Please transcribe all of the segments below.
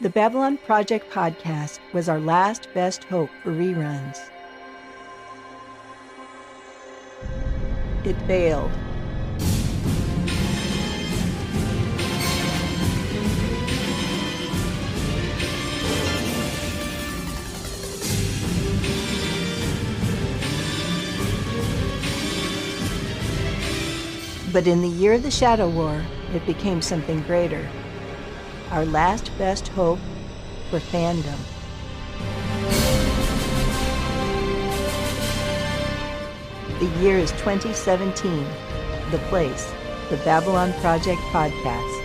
The Babylon Project podcast was our last best hope for reruns. It failed. But in the year of the Shadow War, it became something greater. Our last best hope for fandom. The year is 2017. The place, the Babylon Project podcast.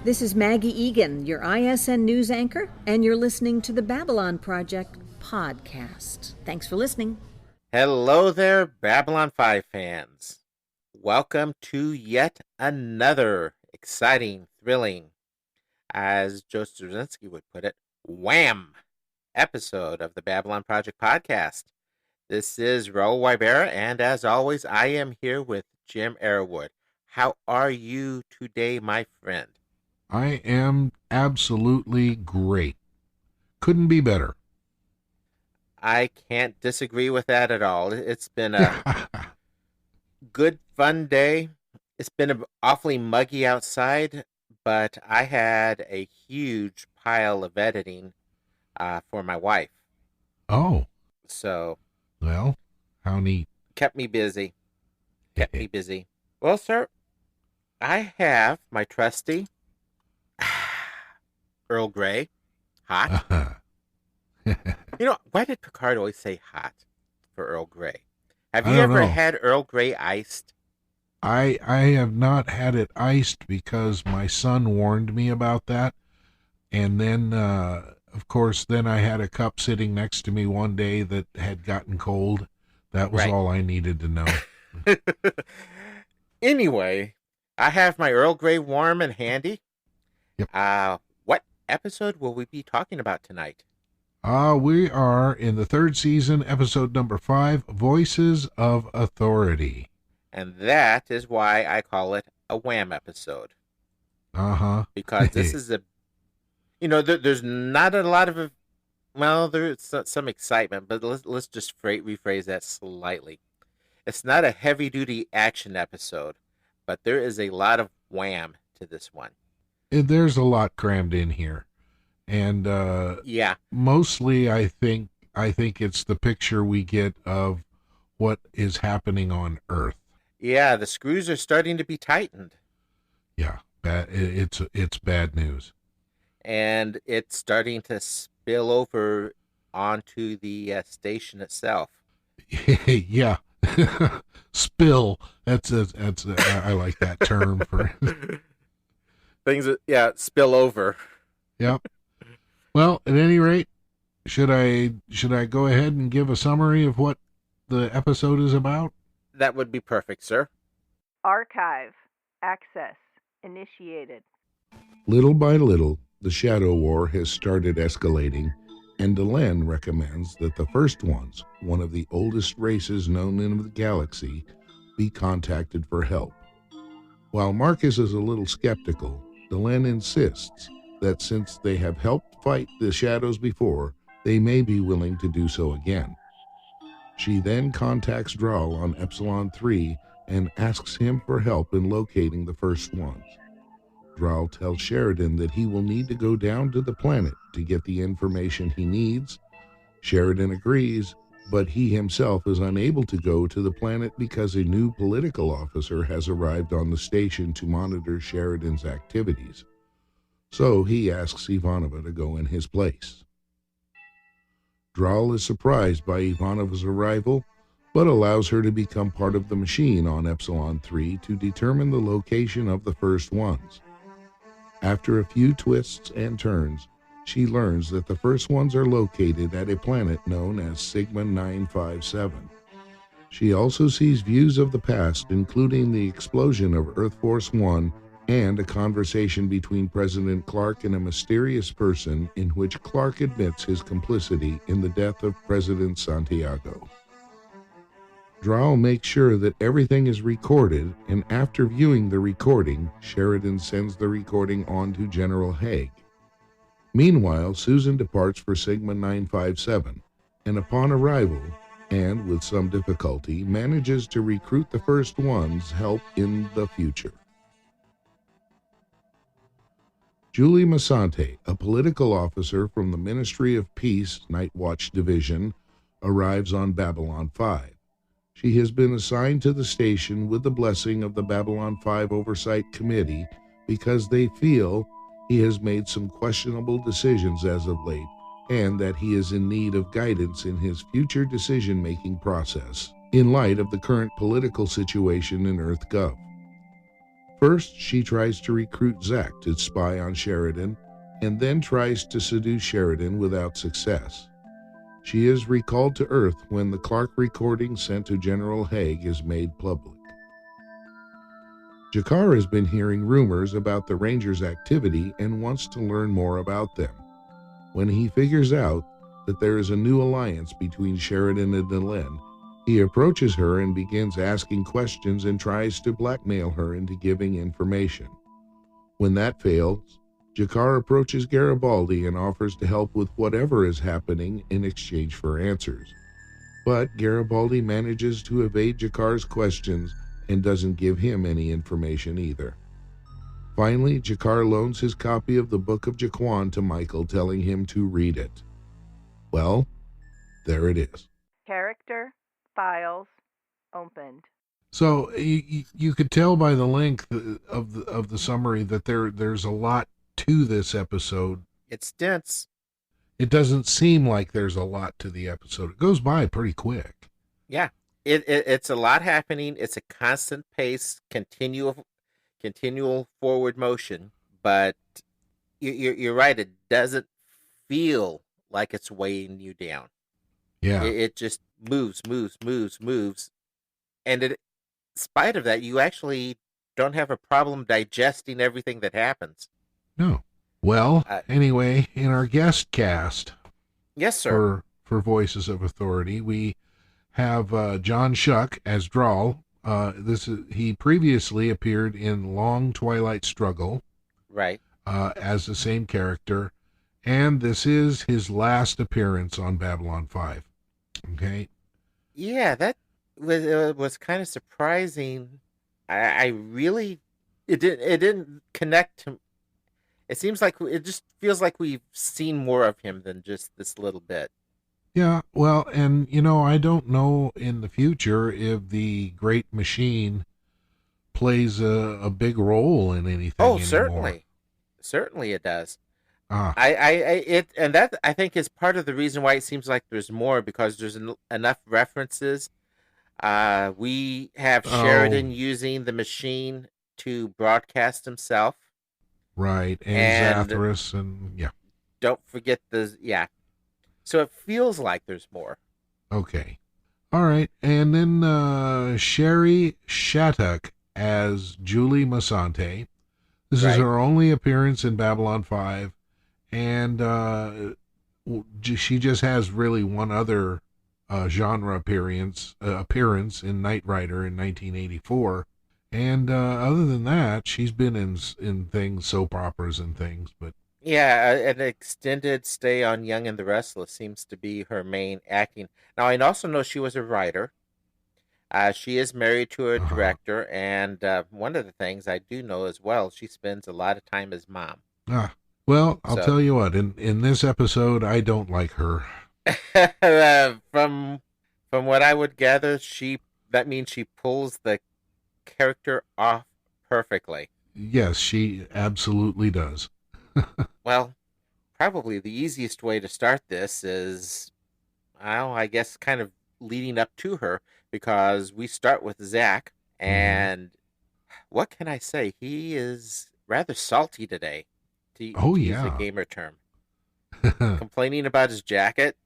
This is Maggie Egan, your ISN news anchor, and you're listening to the Babylon Project podcast. Thanks for listening. Hello there, Babylon 5 fans. Welcome to yet another exciting, thrilling, as Joe Straczynski would put it, Wham! Episode of the Babylon Project podcast. This is Raul Wybera, and as always, I am here with Jim Arrowwood. How are you today, my friend? I am absolutely great. Couldn't be better. I can't disagree with that at all. It's been a good, fun day. It's been awfully muggy outside, but I had a huge pile of editing for my wife. Oh. So. Well, how neat. Kept me busy. Well, sir, I have my trusty Earl Grey, hot. You know, why did Picard always say hot for Earl Grey? Have you ever had Earl Grey iced? I have not had it iced because my son warned me about that. And then, of course, then I had a cup sitting next to me one day that had gotten cold. That was all I needed to know. Anyway, I have my Earl Grey warm and handy. Yep. What episode will we be talking about tonight? We are in the third season, episode number 5, Voices of Authority. And that is why I call it a Wham episode. Uh-huh. Because this is there's not a lot of, there's some excitement, but let's just rephrase that slightly. It's not a heavy-duty action episode, but there is a lot of wham to this one. There's a lot crammed in here. And mostly I think it's the picture we get of what is happening on Earth. Yeah, the screws are starting to be tightened. Yeah, it's bad news. And it's starting to spill over onto the station itself. Yeah. Spill. That's I like that term for things that, spill over. Yep. Well, at any rate, should I go ahead and give a summary of what the episode is about? That would be perfect, sir. Archive. Access. Initiated. Little by little, the Shadow War has started escalating, and Delenn recommends that the first ones, one of the oldest races known in the galaxy, be contacted for help. While Marcus is a little skeptical, Delenn insists that since they have helped fight the shadows before, they may be willing to do so again. She then contacts Draal on Epsilon 3 and asks him for help in locating the first ones. Draal tells Sheridan that he will need to go down to the planet to get the information he needs. Sheridan agrees, but he himself is unable to go to the planet because a new political officer has arrived on the station to monitor Sheridan's activities. So he asks Ivanova to go in his place. Draal is surprised by Ivanova's arrival, but allows her to become part of the machine on Epsilon 3 to determine the location of the first ones. After a few twists and turns, she learns that the first ones are located at a planet known as Sigma 957. She also sees views of the past, including the explosion of Earth Force One and a conversation between President Clark and a mysterious person in which Clark admits his complicity in the death of President Santiago. Draal makes sure that everything is recorded, and after viewing the recording, Sheridan sends the recording on to General Haig. Meanwhile, Susan departs for Sigma 957, and upon arrival, and with some difficulty, manages to recruit the first one's help in the future. Julie Masante, a political officer from the Ministry of Peace Night Watch Division, arrives on Babylon 5. She has been assigned to the station with the blessing of the Babylon 5 Oversight Committee because they feel he has made some questionable decisions as of late, and that he is in need of guidance in his future decision-making process, in light of the current political situation in EarthGov. First, she tries to recruit Zack to spy on Sheridan, and then tries to seduce Sheridan without success. She is recalled to Earth when the Clark recording sent to General Haig is made public. G'Kar has been hearing rumors about the Rangers' activity and wants to learn more about them. When he figures out that there is a new alliance between Sheridan and Delenn, he approaches her and begins asking questions and tries to blackmail her into giving information. When that fails, G'Kar approaches Garibaldi and offers to help with whatever is happening in exchange for answers. But Garibaldi manages to evade G'Kar's questions and doesn't give him any information either. Finally, G'Kar loans his copy of the Book of Jaquan to Michael, telling him to read it. Well, there it is. Character, files, opened. So you could tell by the length of the summary that there's a lot to this episode. It's dense. It doesn't seem like there's a lot to the episode. It goes by pretty quick. Yeah, it's a lot happening. It's a constant pace, continual forward motion. But you're right. It doesn't feel like it's weighing you down. Yeah, it just moves, and in spite of that, you actually don't have a problem digesting everything that happens. No. Well, anyway, in our guest cast, yes, sir, for Voices of Authority, we have John Shuck as Draal. He previously appeared in Long Twilight Struggle, right, as the same character, and this is his last appearance on Babylon 5. Okay. Yeah, that was kind of surprising. I really it didn't connect to. It seems like it just feels like we've seen more of him than just this little bit. Yeah, well, and I don't know in the future if the Great Machine plays a big role in anything anymore. Certainly it does. Ah. That I think is part of the reason why it seems like there's more, because there's enough references. We have Sheridan using the machine to broadcast himself. Right, and Zathras, and yeah. Don't forget So it feels like there's more. Okay. All right, and then Sherry Shattuck as Julie Masante. This is her only appearance in Babylon 5, and she just has really one other genre appearance in Knight Rider in 1984. And other than that, she's been in things, soap operas and things. But yeah, an extended stay on Young and the Restless seems to be her main acting. Now, I also know she was a writer. She is married to a director, and one of the things I do know as well, she spends a lot of time as mom. Well, I'll tell you what. In this episode, I don't like her. From what I would gather, that means she pulls the character off perfectly. Yes, she absolutely does. Well, probably the easiest way to start this is well, I guess kind of leading up to her, because we start with Zack, and what can I say? He is rather salty today, Oh, to use a yeah. gamer term. Complaining about his jacket.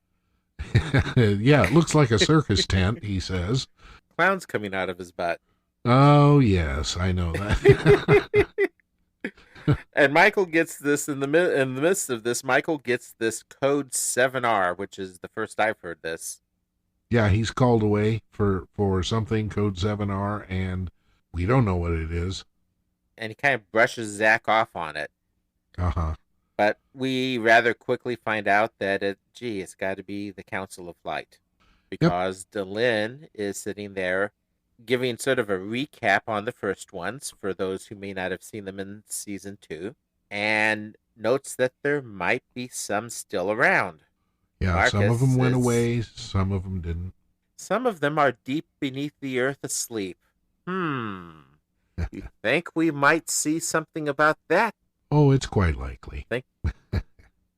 Yeah, it looks like a circus tent, he says. Clowns coming out of his butt. Oh, yes, I know that. And Michael gets this in the midst of this. Michael gets this code 7R, which is the first I've heard this. Yeah, he's called away for something, code 7R, and we don't know what it is. And he kind of brushes Zack off on it. Uh-huh. But we rather quickly find out that it's got to be the Council of Light. Because Delenn is sitting there giving sort of a recap on the first ones for those who may not have seen them in season 2, and notes that there might be some still around. Yeah, Marcus some of them went is- away, some of them didn't. Some of them are deep beneath the earth asleep. You think we might see something about that? Oh, it's quite likely.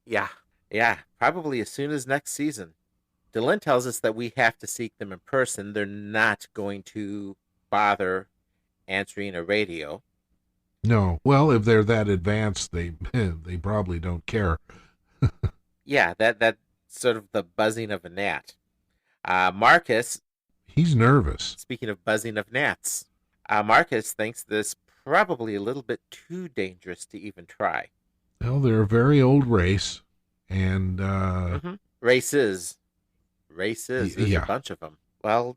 Yeah, probably as soon as next season. Delenn tells us that we have to seek them in person. They're not going to bother answering a radio. No, well, if they're that advanced, they probably don't care. Yeah, that sort of the buzzing of a gnat. Marcus, He's nervous. speaking of buzzing of gnats, Marcus thinks this probably a little bit too dangerous to even try. Well, they're a very old race, and Races. There's Yeah. a bunch of them. Well,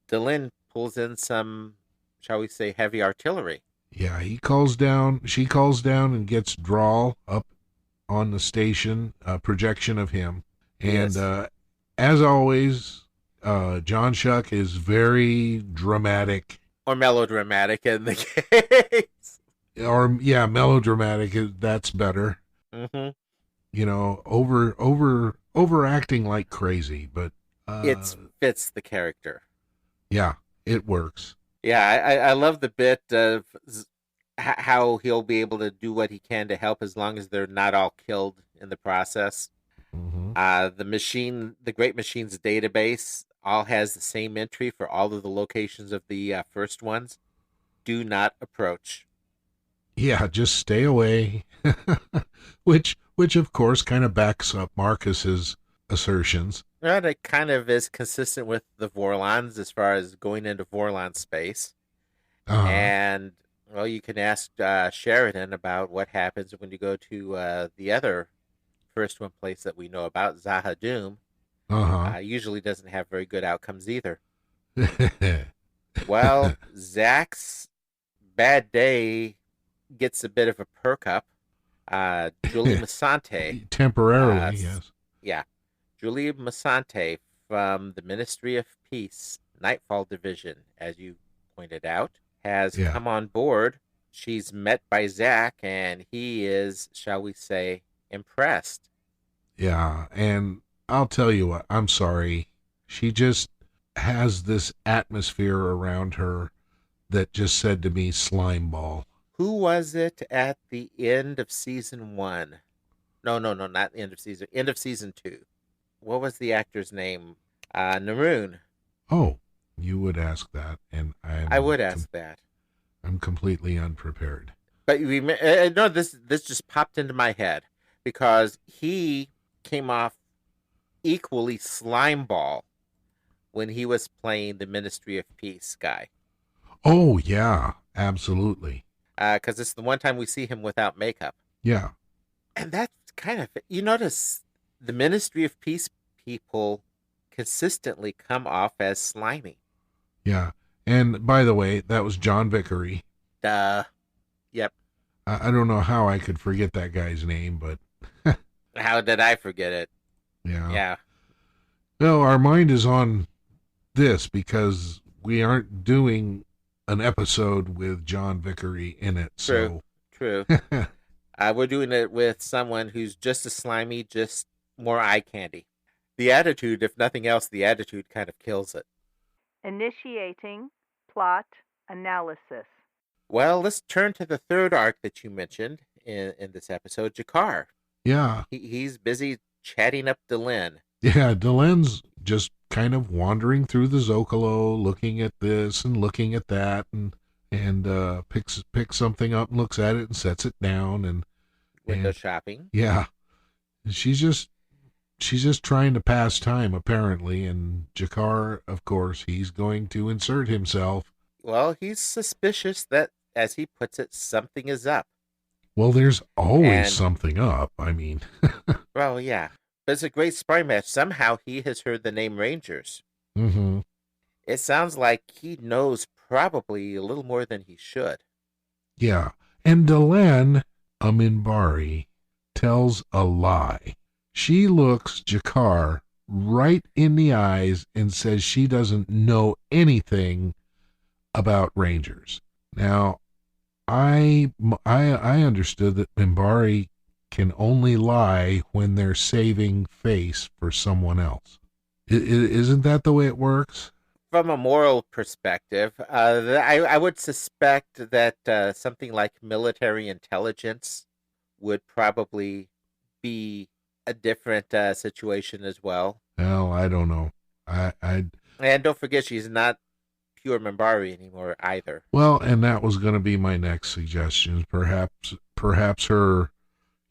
Delenn pulls in some, shall we say, heavy artillery. yeah, she calls down and gets Draal up on the station, a projection of him. And Yes. as always, John Shuck is very dramatic. Or melodramatic in the case. Or, yeah, melodramatic, that's better. Mm-hmm. You know, overacting like crazy, but It fits the character. yeah, it works. Yeah, I love the bit of how he'll be able to do what he can to help as long as they're not all killed in the process. Hmm. The Great Machines database all has the same entry for all of the locations of the first ones. Do not approach. Yeah, just stay away. which of course kind of backs up Marcus's assertions. Well, it kind of is consistent with the Vorlons as far as going into Vorlon space. And, well, you can ask Sheridan about what happens when you go to the other first one place that we know about, Zahadum. Usually doesn't have very good outcomes either. Well, Zack's bad day gets a bit of a perk up. Julie Masante. Temporarily, yes. Yeah. Julie Masante from the Ministry of Peace, Nightfall Division, as you pointed out, has come on board. She's met by Zack, and he is, shall we say, impressed. Yeah, and I'll tell you what, I'm sorry. She just has this atmosphere around her that just said to me, slime ball. Who was it at the end of season 1? No, not the end of season 2. What was the actor's name? Naroon. Oh, you would ask that, and I would ask that. I'm completely unprepared. But no, this just popped into my head because he came off equally slimeball when he was playing the Ministry of Peace guy. Oh, yeah, absolutely. Because it's the one time we see him without makeup. Yeah. And that's kind of, you notice the Ministry of Peace people consistently come off as slimy. Yeah. And by the way, that was John Vickery. Yep. I don't know how I could forget that guy's name, but How did I forget it? yeah. Yeah. No, our mind is on this because we aren't doing an episode with John Vickery in it. True. So We're doing it with someone who's just as slimy, just more eye candy. The attitude, if nothing else, the attitude kind of kills it. Initiating plot analysis. Well, let's turn to the third arc that you mentioned in this episode, Jakar. yeah. He's busy chatting up Delenn. Yeah, Delenn's just kind of wandering through the Zocalo, looking at this and looking at that, and picks something up and looks at it and sets it down, Window and shopping. yeah, she's just trying to pass time apparently. And Jakar, of course, he's going to insert himself. Well, he's suspicious that, as he puts it, something is up. Well, there's always And- something up. I mean, Well, yeah. But it's a great sparring match. Somehow he has heard the name Rangers. mm-hmm. It sounds like he knows probably a little more than he should. Yeah. And Delenn Aminbari tells a lie. She looks Jakar right in the eyes and says she doesn't know anything about Rangers. Now, I understood that Minbari can only lie when they're saving face for someone else. Isn't that the way it works? From a moral perspective, I would suspect that something like military intelligence would probably be a different situation as well. Well, I don't know. And don't forget, she's not pure Minbari anymore either. Well, and that was going to be my next suggestion. Perhaps her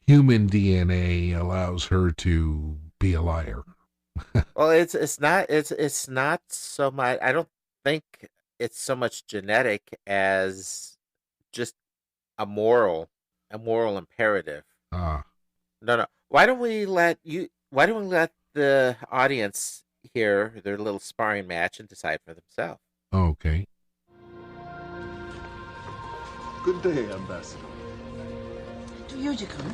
human DNA allows her to be a liar. Well, it's not so much. I don't think it's so much genetic as just a moral imperative. Ah, No. Why don't we let the audience hear their little sparring match and decide for themselves? okay. Good day, Ambassador. To you, Jakar.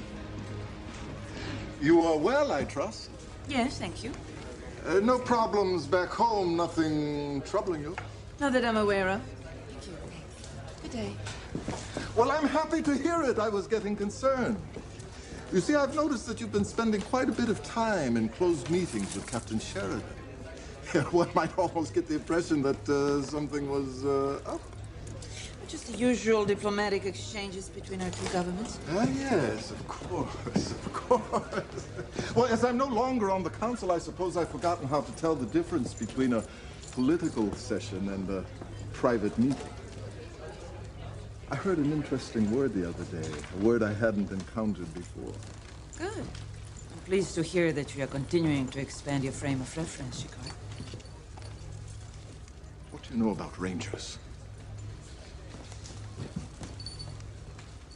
You are well, I trust. Yes, thank you. No problems back home, nothing troubling you. Not that I'm aware of. Thank you. Good day. Well, I'm happy to hear it. I was getting concerned. You see, I've noticed that you've been spending quite a bit of time in closed meetings with Captain Sheridan. One might almost get the impression that something was up. Just the usual diplomatic exchanges between our two governments. Yes, of course, of course. Well, as I'm no longer on the council, I suppose I've forgotten how to tell the difference between a political session and a private meeting. I heard an interesting word the other day, a word I hadn't encountered before. Good. I'm pleased to hear that you are continuing to expand your frame of reference, Jakar. What do you know about Rangers?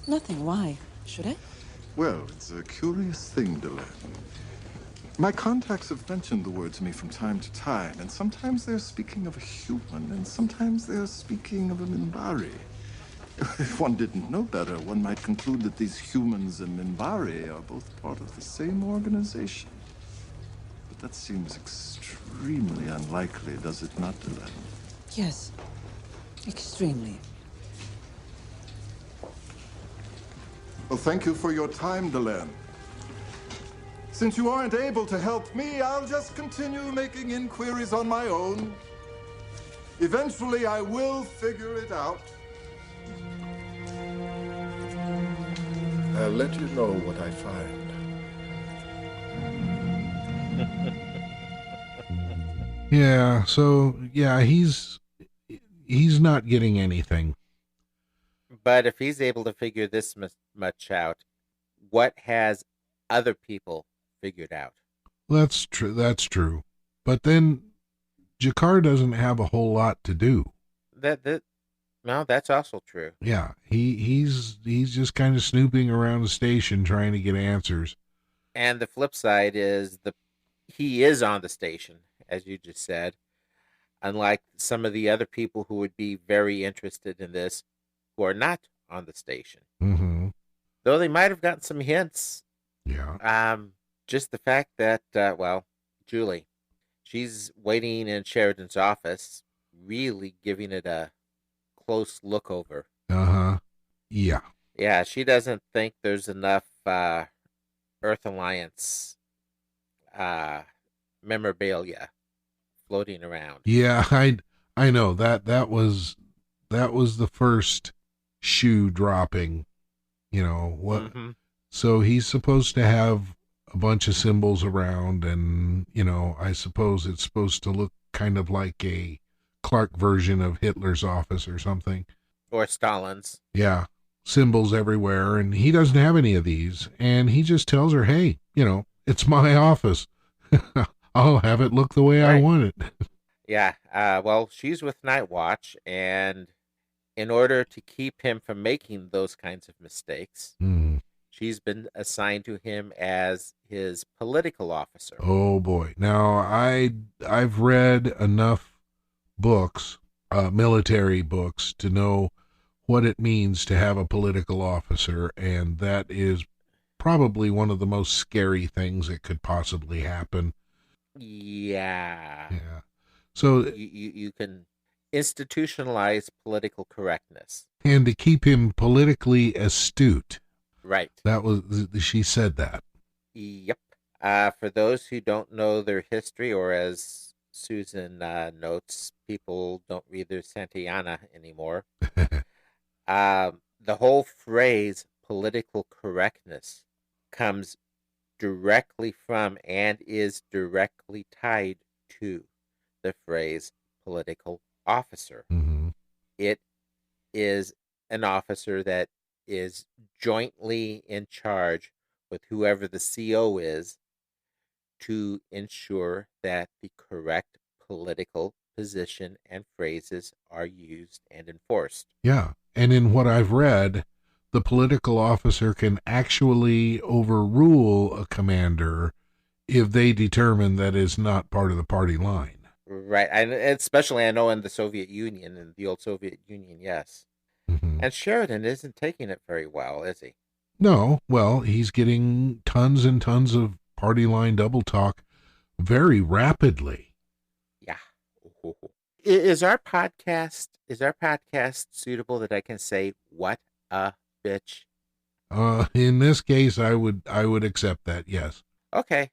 Nothing. Why? Should I? Well, it's a curious thing, Delenn. My contacts have mentioned the word to me from time to time, and sometimes they're speaking of a human, and sometimes they're speaking of a Minbari. If one didn't know better, one might conclude that these humans and Minbari are both part of the same organization. But that seems extremely unlikely, does it not, Delenn? Yes. Extremely. Well, thank you for your time, Delenn. Since you aren't able to help me, I'll just continue making inquiries on my own. Eventually, I will figure it out. I'll let you know what I find. Yeah, so yeah, he's not getting anything. But if he's able to figure this much out, what has other people figured out? That's true. That's true. But then Jakar doesn't have a whole lot to do. No, that's also true. Yeah, he's just kind of snooping around the station trying to get answers. And the flip side is he is on the station, as you just said. Unlike some of the other people who would be very interested in this, who are not on the station. Mm-hmm. Though they might have gotten some hints. Yeah. Just the fact that, Julie, she's waiting in Sheridan's office, really giving it a close look over. Uh-huh. Yeah. Yeah, she doesn't think there's enough Earth Alliance memorabilia floating around. Yeah, I know that was the first shoe dropping, what. Mm-hmm. So he's supposed to have a bunch of symbols around, and, I suppose it's supposed to look kind of like a Clark version of Hitler's office or something. Or Stalin's. Yeah, symbols everywhere, and he doesn't have any of these, and he just tells her, hey, it's my office. I'll have it look the way I want it. Yeah, well, she's with Night Watch, and in order to keep him from making those kinds of mistakes, she's been assigned to him as his political officer. Oh boy. Now, I've read enough books, military books, to know what it means to have a political officer, and that is probably one of the most scary things that could possibly happen. Yeah. So you can institutionalize political correctness. And to keep him politically astute. Right. She said that. Yep. For those who don't know their history, or as Susan notes, people don't read their Santayana anymore. The whole phrase political correctness comes directly from and is directly tied to the phrase political officer. Mm-hmm. It is an officer that is jointly in charge with whoever the CO is to ensure that the correct political position and phrases are used and enforced. Yeah, and in what I've read, the political officer can actually overrule a commander if they determine that it's not part of the party line. Right, and especially I know in the Soviet Union, in the old Soviet Union, yes. Mm-hmm. And Sheridan isn't taking it very well, is he? No, well, he's getting tons and tons of party line double talk very rapidly. Yeah. Is our podcast suitable that I can say what a bitch? In this case, I would accept that. Yes. Okay.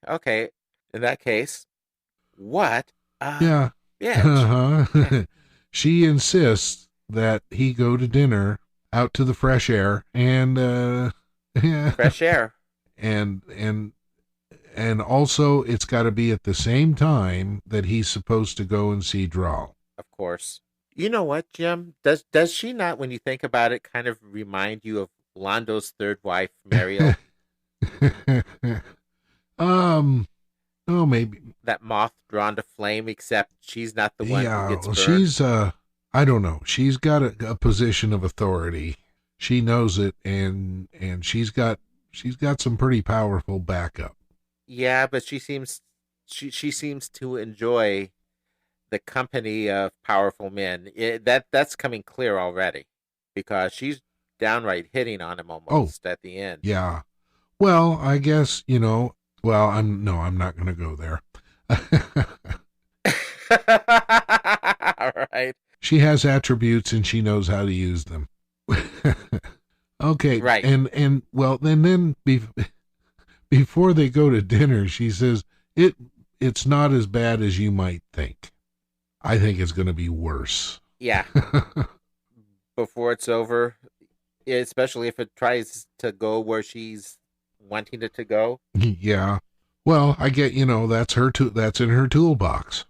In that case, what a yeah. bitch? Uh-huh. She insists that he go to dinner out to the fresh air and fresh air. And also it's got to be at the same time that he's supposed to go and see Draal. Of course. You know what, Jim? Does she not, when you think about it, kind of remind you of Londo's third wife, Mariel? Oh, maybe. That moth drawn to flame, except she's not the one who gets burned. She's, I don't know. She's got a position of authority. She knows it, and she's got some pretty powerful backup. Yeah, but she seems to enjoy the company of powerful men. That's coming clear already, because she's downright hitting on him almost at the end. Yeah. Well, I guess, well, I'm not going to go there. All right. She has attributes and she knows how to use them. Okay. Right. And well, then before they go to dinner, she says, it's not as bad as you might think. I think it's going to be worse. Yeah. Before it's over, especially if it tries to go where she's wanting it to go. Yeah. Well, I get, that's that's in her toolbox.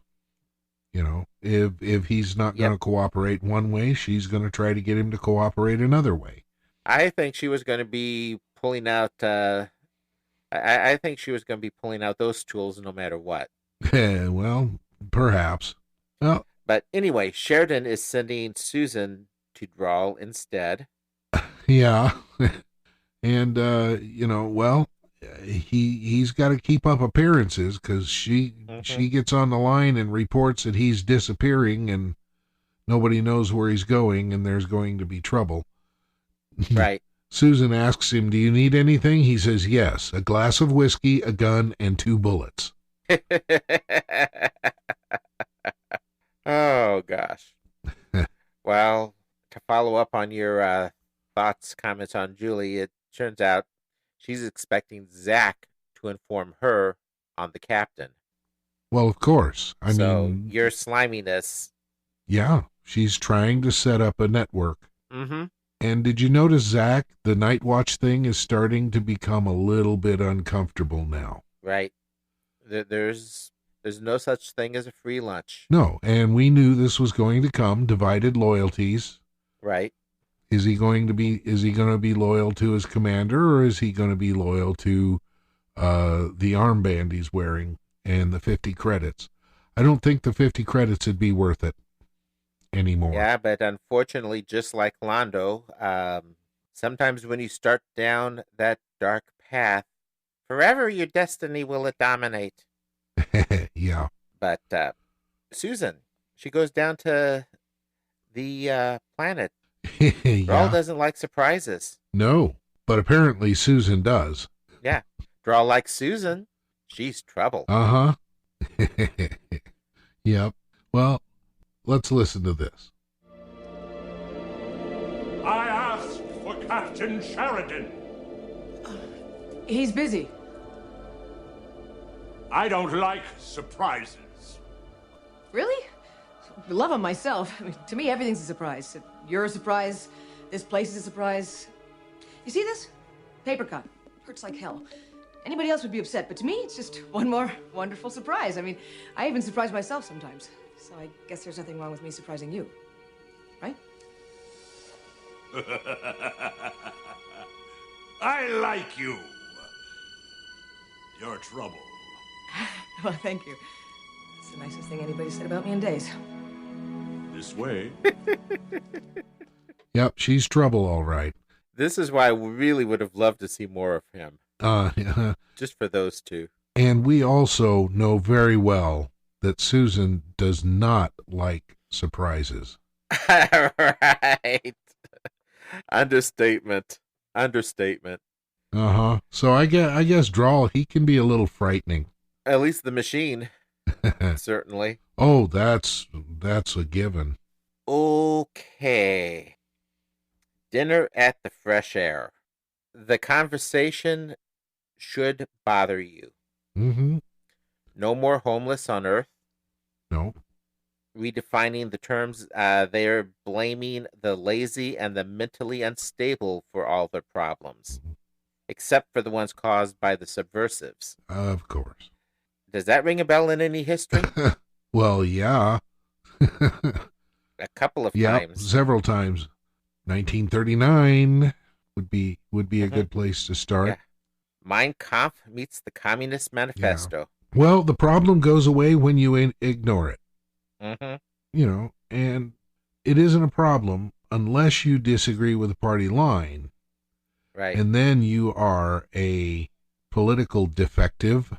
If he's not going to cooperate one way, she's going to try to get him to cooperate another way. I think she was going to be pulling out, I think she was going to be pulling out those tools no matter what. Well, perhaps. Well, but anyway, Sheridan is sending Susan to Draal instead. Yeah. And, well, he's got to keep up appearances because she gets on the line and reports that he's disappearing and nobody knows where he's going and there's going to be trouble. Right. Susan asks him, do you need anything? He says, yes, a glass of whiskey, a gun, and 2 bullets. Oh, gosh. Well, to follow up on your thoughts, comments on Julie, it turns out she's expecting Zack to inform her on the captain. Well, of course. I mean, your sliminess. Yeah, she's trying to set up a network. Mm-hmm. And did you notice, Zack, the night watch thing is starting to become a little bit uncomfortable now. Right. There's no such thing as a free lunch. No, and we knew this was going to come, divided loyalties. Right. Is he going to be loyal to his commander, or is he going to be loyal to the armband he's wearing and the 50 credits? I don't think the 50 credits would be worth it anymore. Yeah, but unfortunately, just like Londo, sometimes when you start down that dark path, forever your destiny will dominate. Yeah. But Susan, she goes down to the planet. Yeah. Draal doesn't like surprises. No, but apparently Susan does. Yeah. Draal likes Susan. She's trouble. Uh-huh. Yep. Well, let's listen to this. I asked for Captain Sheridan. He's busy. I don't like surprises. Really? Love him myself. I mean, to me, everything's a surprise. You're a surprise. This place is a surprise. You see this? Paper cut. Hurts like hell. Anybody else would be upset, but to me, it's just one more wonderful surprise. I mean, I even surprise myself sometimes. So I guess there's nothing wrong with me surprising you. Right? I like you. You're trouble. Well, thank you. It's the nicest thing anybody's said about me in days. This way. Yep, she's trouble, all right. This is why we really would have loved to see more of him. Just for those two. And we also know very well that Susan does not like surprises. Right. Understatement. Uh-huh. So I guess Draal, he can be a little frightening. At least the machine. Certainly. Oh, that's a given. Okay. Dinner at the fresh air. The conversation should bother you. Mm-hmm. No more homeless on Earth. No. Redefining the terms, they're blaming the lazy and the mentally unstable for all their problems, except for the ones caused by the subversives. Of course. Does that ring a bell in any history? Well, yeah. A couple of times. Several times. 1939 would be a good place to start. Yeah. Mein Kampf meets the Communist Manifesto. Yeah. Well, the problem goes away when you ignore it. Mm-hmm. You know, and it isn't a problem unless you disagree with the party line. Right. And then you are a political defective.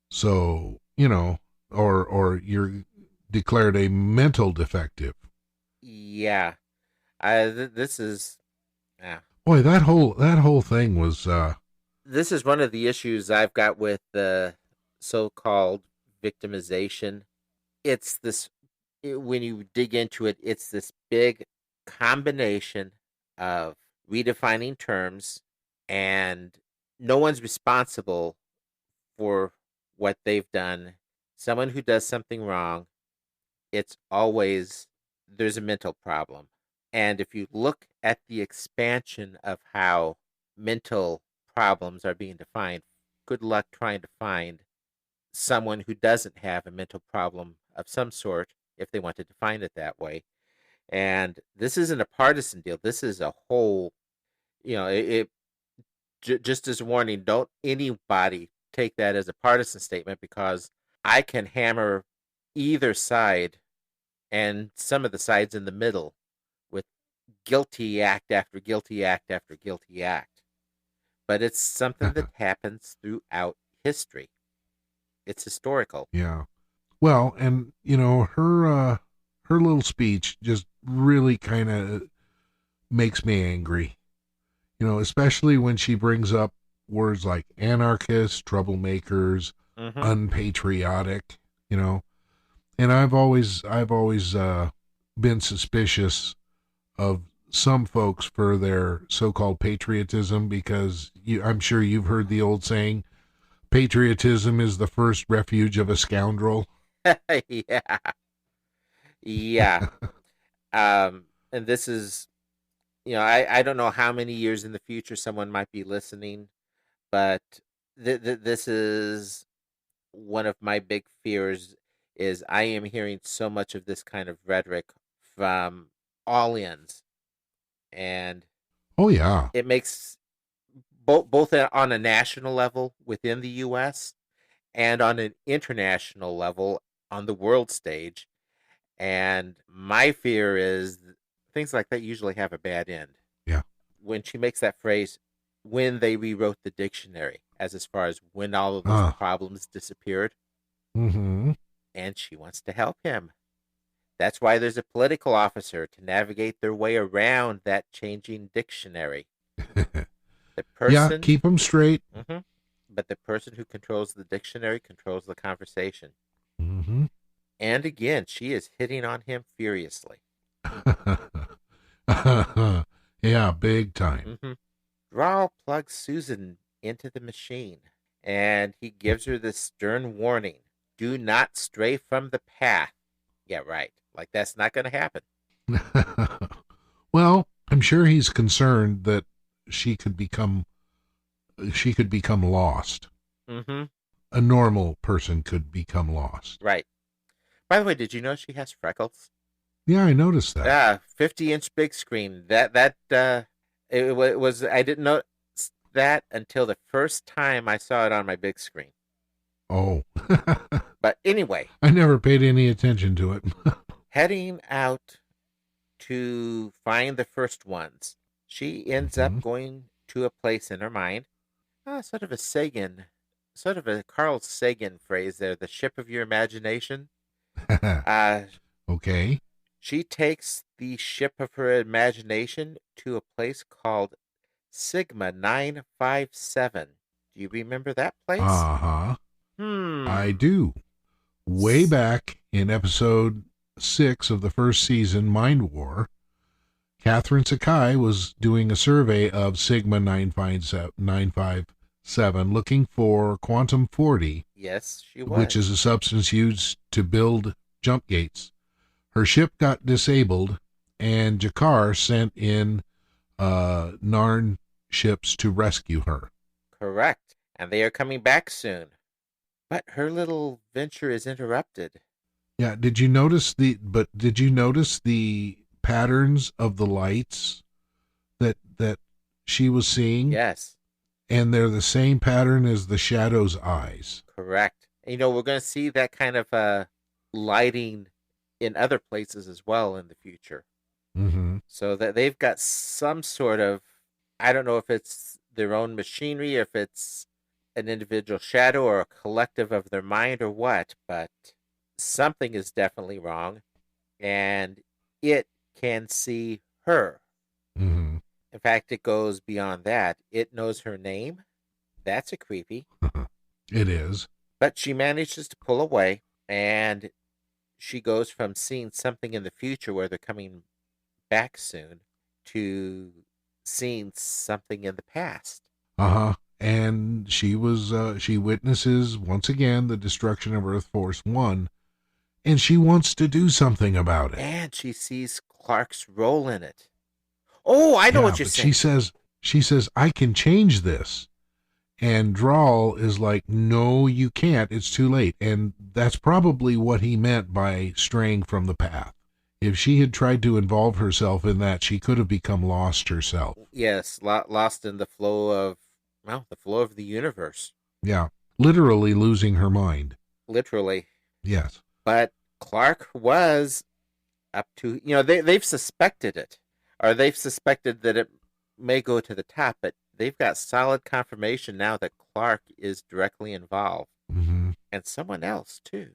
So, you know, or you're declared a mental defective. Yeah. This is... Yeah. Boy, that whole thing was... This is one of the issues I've got with the so-called victimization. It's this... When you dig into it, it's this big combination of redefining terms, and no one's responsible for what they've done. Someone who does something wrong, it's always there's a mental problem. And if you look at the expansion of how mental problems are being defined, good luck trying to find someone who doesn't have a mental problem of some sort if they want to define it that way. And this isn't a partisan deal. This is a whole, just as a warning, don't anybody take that as a partisan statement, because I can hammer either side and some of the sides in the middle with guilty act after guilty act after guilty act. But it's something that happens throughout history. It's historical. Yeah. Well, and, her little speech just really kind of makes me angry. Especially when she brings up words like anarchists, troublemakers, unpatriotic, and I've always been suspicious of some folks for their so-called patriotism, because I'm sure you've heard the old saying, patriotism is the first refuge of a scoundrel. Yeah. And this is I don't know how many years in the future someone might be listening, but this is one of my big fears is I am hearing so much of this kind of rhetoric from all ends, and Oh, yeah. it makes both on a national level within the U.S. and on an international level on the world stage. And my fear is things like that usually have a bad end. Yeah. When she makes that phrase, when they rewrote the dictionary, as far as when all of those problems disappeared, Mm-hmm. and she wants to help him. That's why there's a political officer to navigate their way around that changing dictionary. The Yeah, person, keep them straight. but the person who controls the dictionary controls the conversation. Mm-hmm. And again, she is hitting on him furiously. Yeah, big time. Draal plugs Susan into the machine, and he gives her this stern warning: do not stray from the path. Yeah, right. Like that's not going to happen. Well, I'm sure he's concerned that she could become lost. Mm-hmm. A normal person could become lost. Right. By the way, did you know she has freckles? Yeah, I noticed that. Yeah, 50-inch big screen. It was. I didn't know that until the first time I saw it on my big screen. Oh. But anyway, I never paid any attention to it. heading out to find the first ones, she ends up going to a place in her mind, sort of a Carl Sagan phrase there, the ship of your imagination. Okay. She takes the ship of her imagination to a place called Sigma 957. Do you remember that place? Uh-huh. I do. Way back in episode 6 of the first season, Mind War, Katherine Sakai was doing a survey of Sigma 957 looking for Quantum 40. Yes, she was. Which is a substance used to build jump gates. Her ship got disabled, and Jakar sent in Narn ships to rescue her. Correct. And they are coming back soon. But her little venture is interrupted. Yeah, did you notice the patterns of the lights that she was seeing? Yes. And they're the same pattern as the Shadow's eyes. Correct. We're going to see that kind of lighting in other places as well in the future. Mm-hmm. So that they've got some sort of, I don't know if it's their own machinery, if it's an individual shadow or a collective of their mind or what, but something is definitely wrong, and it can see her. Mm-hmm. In fact, it goes beyond that. It knows her name. That's a creepy. It is. But she manages to pull away, and she goes from seeing something in the future where they're coming back soon to seeing something in the past. Uh-huh. And she witnesses once again the destruction of Earth Force One, and she wants to do something about it. And she sees Clark's role in it. Oh, I know what you're saying. She says, I can change this. And Draal is like, no, you can't. It's too late. And that's probably what he meant by straying from the path. If she had tried to involve herself in that, she could have become lost herself. Yes, lost in the flow of the universe. Yeah, literally losing her mind. Literally. Yes. But Clark was up to, they've suspected it. Or they've suspected that it may go to the top, but they've got solid confirmation now that Clark is directly involved. Mm-hmm. And someone else, too.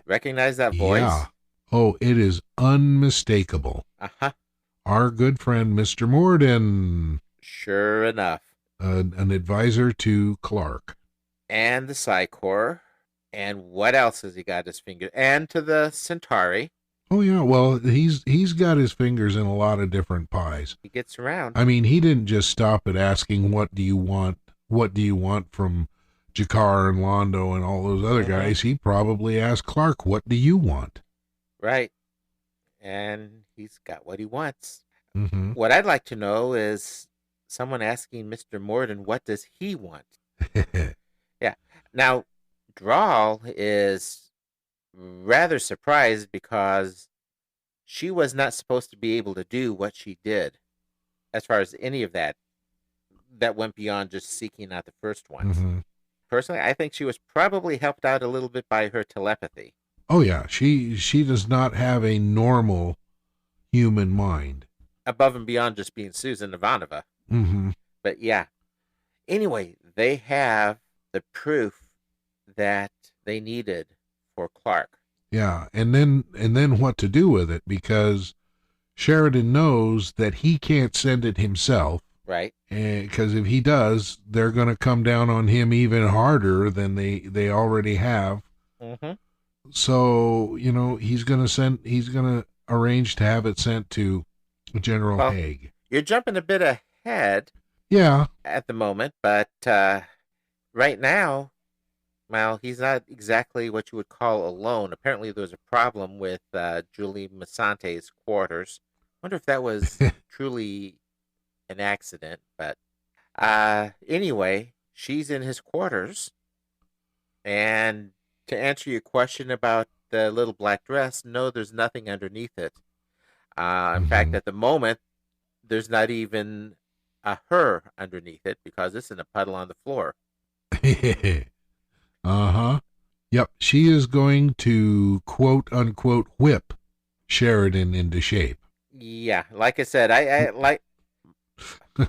Recognize that voice? Yeah. Oh, it is unmistakable. Uh-huh. Our good friend, Mr. Morden. Sure enough. An advisor to Clark. And the Psychor. And what else has he got his finger? And to the Centauri. Oh, yeah. Well, he's got his fingers in a lot of different pies. He gets around. I mean, he didn't just stop at asking, what do you want? What do you want from Jakar and Londo and all those other guys? He probably asked Clark, what do you want? Right. And he's got what he wants. Mm-hmm. What I'd like to know is someone asking Mr. Morden, what does he want? Yeah. Now, Draal is rather surprised because she was not supposed to be able to do what she did as far as any of that went beyond just seeking out the first ones. Mm-hmm. Personally, I think she was probably helped out a little bit by her telepathy. Oh yeah, she does not have a normal human mind. Above and beyond just being Susan Ivanova. Mm-hmm. But yeah. Anyway, they have the proof that they needed for Clark. Yeah, and then what to do with it, because Sheridan knows that he can't send it himself. Right. Because if he does, they're going to come down on him even harder than they already have. Mm-hmm. So, he's going to arrange to have it sent to General Haig. You're jumping a bit ahead. Yeah. At the moment, but right now, well, he's not exactly what you would call alone. Apparently, there was a problem with Julie Masante's quarters. I wonder if that was truly an accident, but anyway, she's in his quarters. And to answer your question about the little black dress, no, there's nothing underneath it. In fact, at the moment, there's not even a her underneath it because it's in a puddle on the floor. Uh-huh. Yep, she is going to quote-unquote whip Sheridan into shape. Yeah, like I said, I like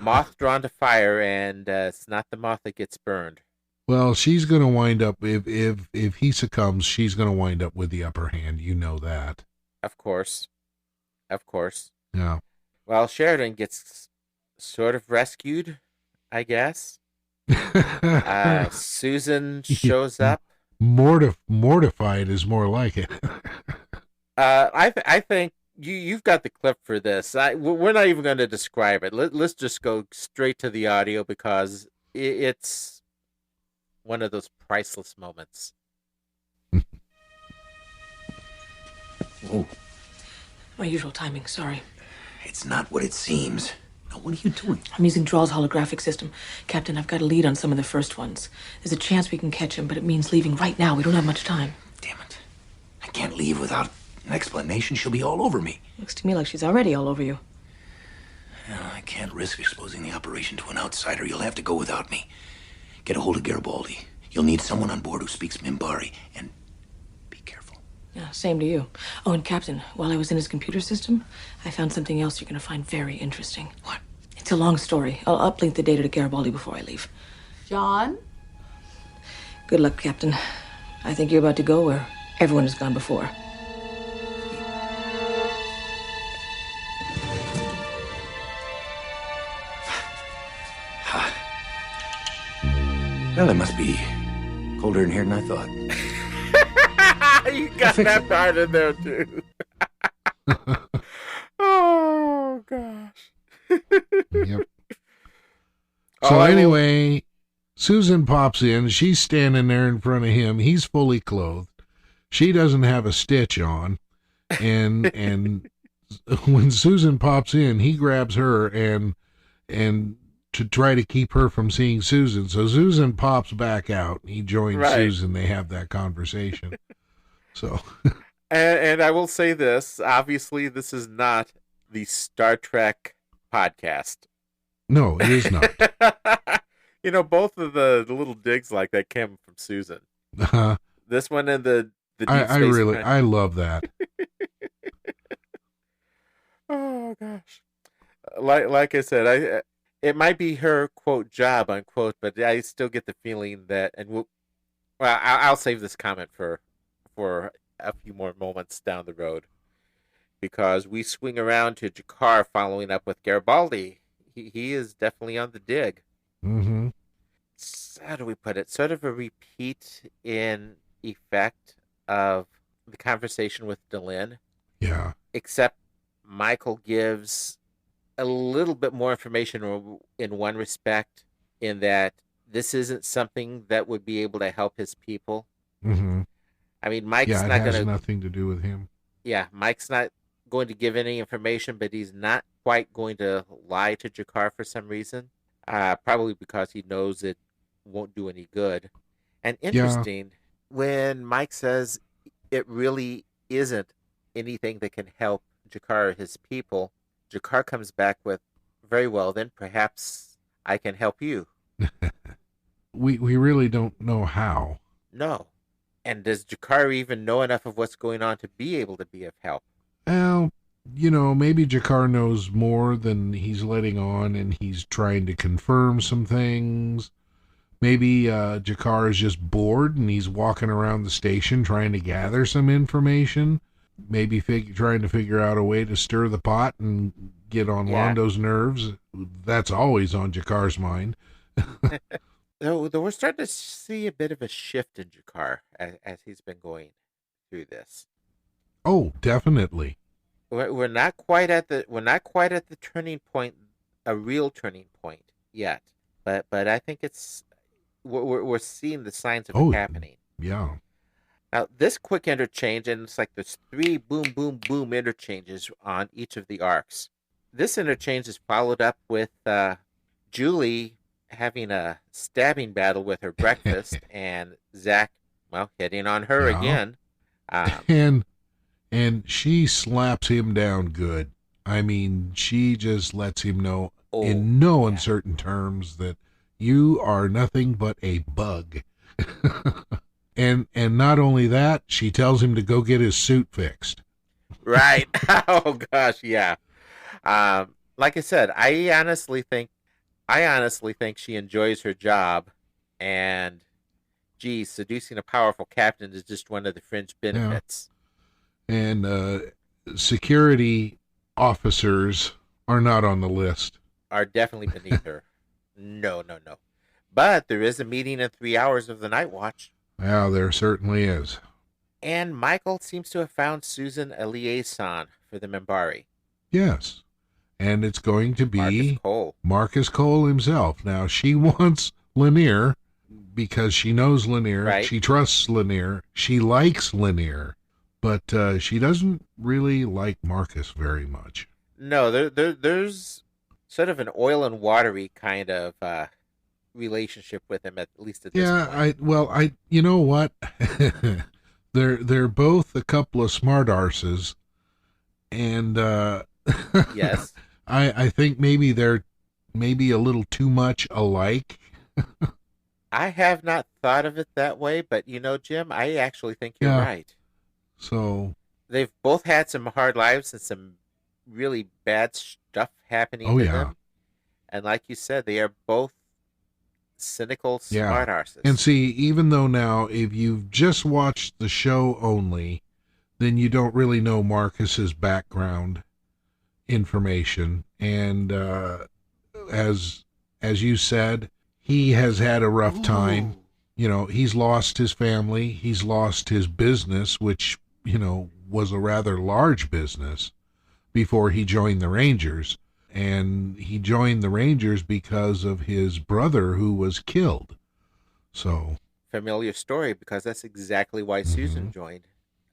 moth drawn to fire, and it's not the moth that gets burned. Well, she's going to wind up, if he succumbs, she's going to wind up with the upper hand. You know that. Of course. Yeah. Well, Sheridan gets sort of rescued, I guess. Susan shows up. Mortified is more like it. I think you've got the clip for this. We're not even going to describe it. Let's just go straight to the audio because it's one of those priceless moments. Oh, My usual timing, sorry. it's not what it seems. Now, what are you doing? I'm using Draal's holographic system. Captain, I've got a lead on some of the first ones. There's a chance we can catch him, but it means leaving right now. We don't have much time. Damn it. I can't leave without an explanation. She'll be all over me. Looks to me like she's already all over you. Well, I can't risk exposing the operation to an outsider. You'll have to go without me. Get a hold of Garibaldi. You'll need someone on board who speaks Minbari. And be careful. Yeah, same to you. Oh, and Captain, while I was in his computer system, I found something else you're going to find very interesting. What? It's a long story. I'll uplink the data to Garibaldi before I leave. John? Good luck, Captain. I think you're about to go where everyone has gone before. Well, it must be colder in here than I thought. You got that part in there, too. Oh, gosh. Yep. So anyway, Susan pops in. She's standing there in front of him. He's fully clothed. She doesn't have a stitch on. And when Susan pops in, he grabs her and to try to keep her from seeing Susan. So Susan pops back out. He joins Susan. They have that conversation. So, and I will say this. Obviously, this is not the Star Trek podcast. No, it is not. Both of the little digs like that came from Susan. This one and the Deep Space I love that. Oh gosh, like I said, it might be her quote job unquote, but I still get the feeling that, and I'll save this comment for a few more moments down the road, because we swing around to Jakar following up with Garibaldi. He is definitely on the dig. Mm-hmm. How do we put it? Sort of a repeat in effect of the conversation with Delenn. Yeah. Except Michael gives a little bit more information in one respect, in that this isn't something that would be able to help his people. Mm-hmm. I mean, Mike's not going to... nothing to do with him. Yeah, Mike's not going to give any information, but he's not quite going to lie to Jakar for some reason. Probably because he knows it won't do any good. And Yeah. interesting, when Mike says it really isn't anything that can help Jakar or his people, Jakar comes back with, very well, then perhaps I can help you. We really don't know how. No. And does Jakar even know enough of what's going on to be able to be of help? Well, maybe Jakar knows more than he's letting on, and he's trying to confirm some things. Maybe Jakar is just bored and he's walking around the station trying to gather some information. Maybe trying to figure out a way to stir the pot and get on Londo's nerves. That's always on Jakar's mind. Though we're starting to see a bit of a shift in Jakar as he's been going through this. Oh, definitely. We're not quite at the turning point, a real turning point yet. But I think we're seeing the signs of it happening. Yeah. Now this quick interchange, and it's like there's 3 boom boom boom interchanges on each of the arcs. This interchange is followed up with Julie having a stabbing battle with her breakfast, and Zack, hitting on her again. And she slaps him down good. I mean, she just lets him know in no uncertain terms that you are nothing but a bug. and not only that, she tells him to go get his suit fixed. Right. Oh gosh, yeah. Like I said, I honestly think she enjoys her job, and seducing a powerful captain is just one of the fringe benefits. Yeah. And security officers are not on the list. Are definitely beneath her. No. But there is a meeting in 3 hours of the Night Watch. Yeah, there certainly is. And Michael seems to have found Susan a liaison for the Minbari. Yes. And it's going to be Marcus Cole himself. Now, she wants Lanier because she knows Lanier. Right. She trusts Lanier. She likes Lanier. But she doesn't really like Marcus very much. No, there's sort of an oil and watery kind of relationship with him, at least at this point. You know what? they're both a couple of smart arses, and yes, I think maybe they're a little too much alike. I have not thought of it that way, but Jim, I actually think you're right. So they've both had some hard lives and some really bad stuff happening to them. And like you said, they are both cynical smart arses. And see, even though now, if you've just watched the show only, then you don't really know Marcus's background information. And as you said, he has had a rough time. He's lost his family. He's lost his business, which was a rather large business before he joined the Rangers. And he joined the Rangers because of his brother who was killed. So familiar story, because that's exactly why Susan joined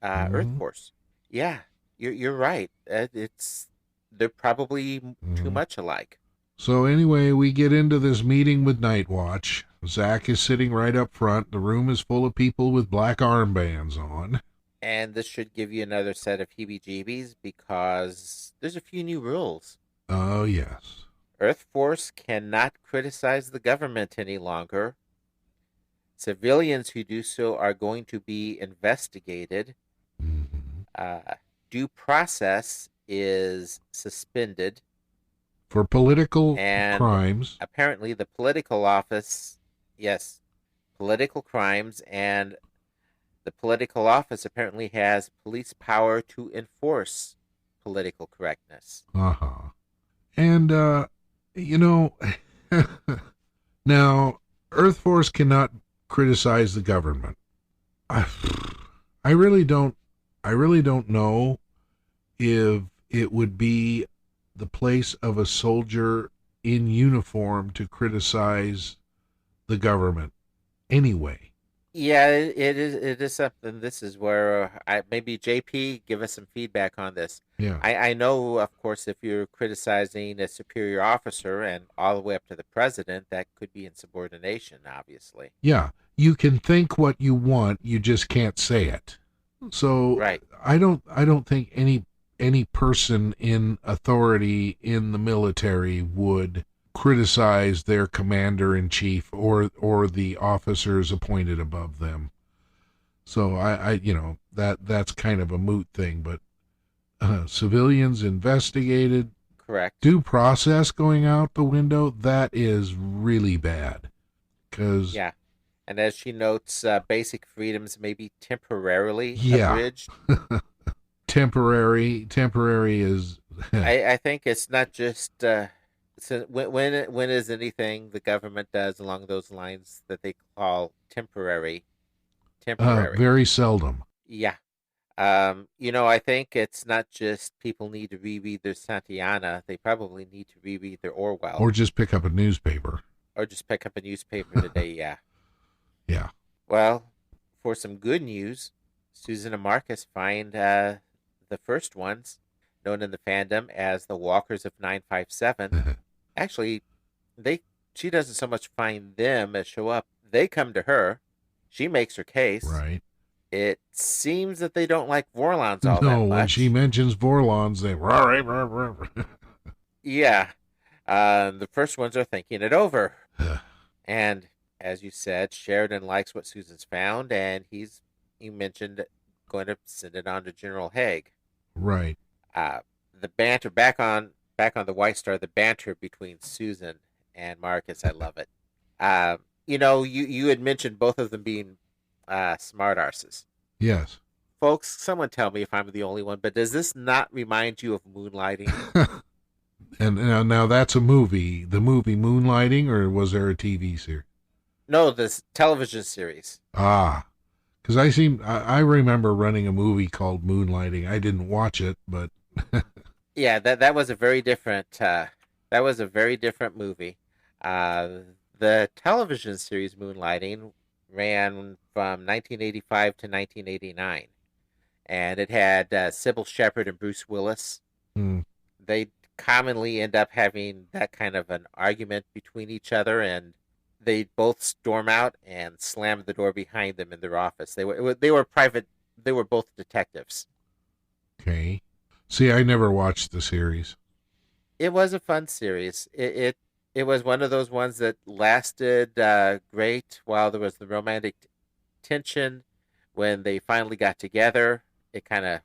Earth Force. Yeah, you're right. They're probably too much alike. So anyway, we get into this meeting with Night Watch. Zack is sitting right up front. The room is full of people with black armbands on. And this should give you another set of heebie-jeebies, because there's a few new rules. Oh, yes. Earth Force cannot criticize the government any longer. Civilians who do so are going to be investigated. Due process is suspended. For political crimes. Apparently the political office, political crimes, and the political office apparently has police power to enforce political correctness. And, now, Earth Force cannot criticize the government. I really don't know if it would be the place of a soldier in uniform to criticize the government anyway. Yeah, it is. It is something. This is where maybe JP give us some feedback on this. Yeah. I know, of course, if you're criticizing a superior officer and all the way up to the president, that could be insubordination, obviously. Yeah. You can think what you want, you just can't say it. So Right. I don't think any person in authority in the military would criticize their commander in chief or the officers appointed above them. So I that's kind of a moot thing, but civilians investigated, Correct. due process going out the window, that is really bad. Because Yeah. And as she notes, basic freedoms may be temporarily Yeah. abridged. temporary is I think it's not just so when is anything the government does along those lines that they call temporary. Temporary. very seldom. Yeah. I think it's not just people need to reread their Santayana. They probably need to reread their Orwell. Or just pick up a newspaper. Or just pick up a newspaper today, yeah. Yeah. Well, for some good news, Susan and Marcus find the first ones, known in the fandom as the Walkers of 957. Actually, she doesn't so much find them as show up. They come to her. She makes her case. Right. It seems that they don't like Vorlons all that No, much. when she mentions Vorlons, they Yeah. The first ones are thinking it over. And as you said, Sheridan likes what Susan's found, and you mentioned going to send it on to General Haig. Right. The banter back on the White Star, the banter between Susan and Marcus, I love it. You had mentioned both of them being smart arses. Yes. Folks, someone tell me if I'm the only one, but does this not remind you of Moonlighting? And now that's a movie. The movie Moonlighting, or was there a TV series? No, this television series. Because I remember running a movie called Moonlighting. I didn't watch it, but yeah, that was a very different movie. The television series Moonlighting ran from 1985 to 1989, and it had Sybil Shepherd and Bruce Willis. They commonly end up having that kind of an argument between each other, and they both storm out and slam the door behind them in their office. They were private. They were both detectives. Okay. See, I never watched the series. It was a fun series. It was one of those ones that lasted great while there was the romantic tension. When they finally got together, it kind of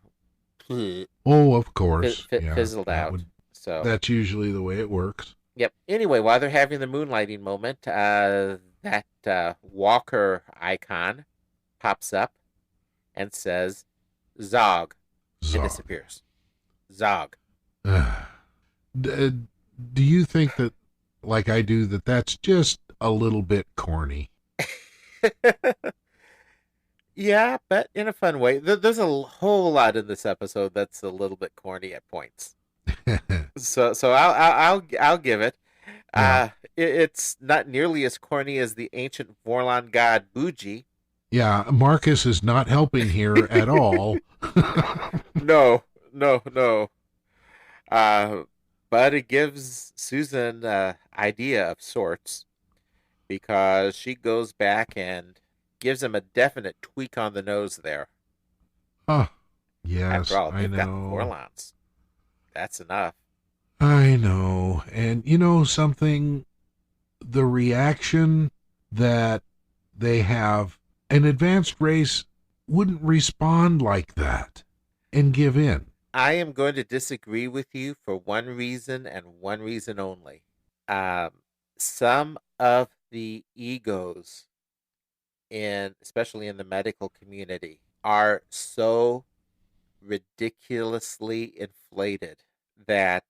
of course, fizzled out. That's usually the way it works. Yep. Anyway, while they're having the moonlighting moment, that Walker icon pops up and says, "Zog," and disappears. Zog. Do you think that, like I do, that's just a little bit corny? Yeah, but in a fun way. There's a whole lot in this episode that's a little bit corny at points. So I'll give it. Yeah. It's not nearly as corny as the ancient Vorlon god Buji. Yeah, Marcus is not helping here at all. No. But it gives Susan an idea of sorts, because she goes back and gives him a definite tweak on the nose there. Yes, After all, I they've got know. Vorlons. That's enough. I know. And you know something? The reaction that they have, an advanced race wouldn't respond like that and give in. I am going to disagree with you for one reason and one reason only. Some of the egos, especially in the medical community, are so ridiculously inflated that